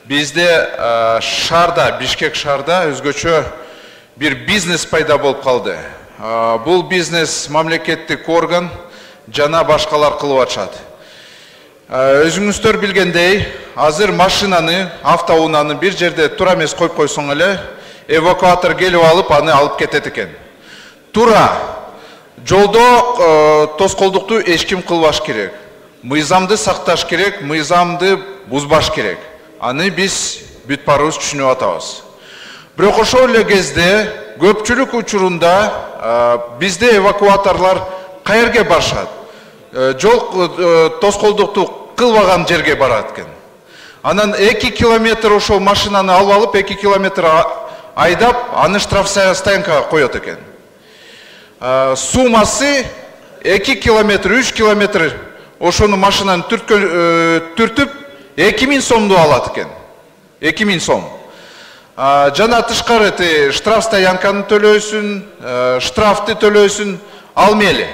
Bizde şarda, Bişkek şarda özgöçö bir biznes пайда болып қалды. Бұл бизнес мамлекеттик орган жана башкалар кылып атышат. Өзүңүздөр билгендей, азыр машинаны, автоунааны бир жерде тура эмес коюп койсоң эле, эвакуатор келип алып, аны алып кетет экен. Тура жолдо тоскоолдукту эч ким кылбаш керек. Мыйзамды сакташ керек, мыйзамды бузбаш керек. Аны биз бүт барыбыз түшүнүп атабыз. Бирок ошол эле кезде көпчүлүк учурунда бизде эвакуаторлар каерге барышат? Жол тоскоолдукту кылбаган жерге барат экен. Анан 2 километр ошол машинаны алып алып, 2 километр айдап, аны штраф стоянкага коет экен. Суммасы 2 километр, 3 километр ошону машинаны түртүп 2000 сомду алат экен. 2000 сом. Жана тышкары штраф стоянканы төлөйсүн, штрафты төлөйсүн, алмели.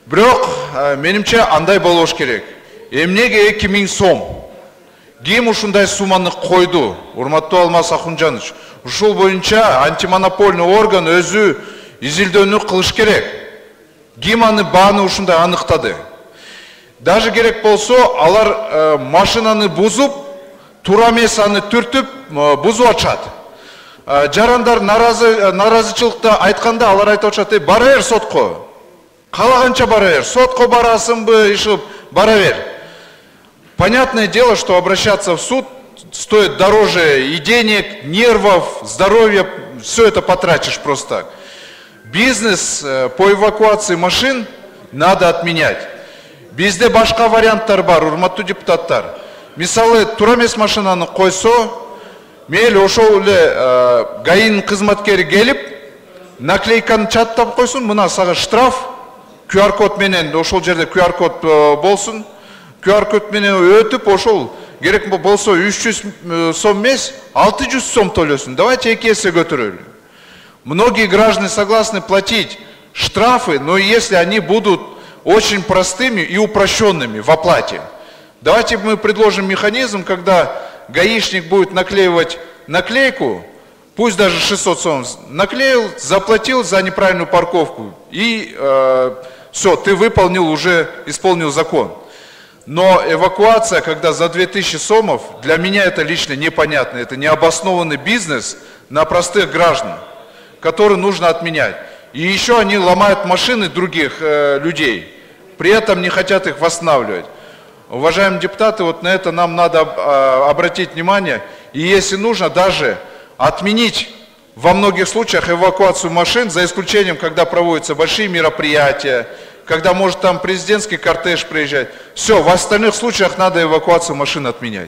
Бирок менимче андай болуш керек. Эмнеге 2000 сом? Ким ушундай сумманы койду? Урматтуу Алмаз Ахунжанович, ушул боюнча антимонопольный орган өзү изилдөөнү кылыш керек. Ким аны бааны ушундай аныктады? Даже керек болсо, алар машинаны бузуп, тура эмес аны түртүп, бузуп атышат. Жарандар наразычылыкта айтканда алар айтып атышат, бара бер сотко. Калаганча бара бер, сотко барасыңбы, ишип бара бер. Понятное дело, что обращаться в суд стоит дороже и денег, нервов, здоровья, все это потратишь просто так. Бизнес по эвакуации машин надо отменять. Бизде башка варианттар бар, урматтуу депутаттар. Мисалы, тура эмес машинаны койсо, мейли ошол эле ГАИнин кызматкери келип, наклейканы чаттап койсун, мына сага штраф, QR-код менен, ошол жерде QR-код болсун, QR-код менен өтүп, ошол керек болсо 300 сом эмес, 600 сом төлөсүн. Давайте 2 эсе көтөрөлү. Многие граждане согласны платить штрафы, но если они будут очень простыми и упрощенными в оплате. Давайте мы предложим механизм, когда гаишник будет наклеивать наклейку, пусть даже 600 сом, наклеил, заплатил за неправильную парковку, и все, ты выполнил, уже исполнил закон. Но эвакуация, когда за 2000 сомов, для меня это лично непонятно. Это необоснованный бизнес на простых граждан, который нужно отменять. И еще они ломают машины других людей, при этом не хотят их восстанавливать. Уважаемые депутаты, вот на это нам надо обратить внимание. И если нужно, даже отменить во многих случаях эвакуацию машин, за исключением, когда проводятся большие мероприятия, когда может там президентский кортеж приезжать. Все, в остальных случаях надо эвакуацию машин отменять.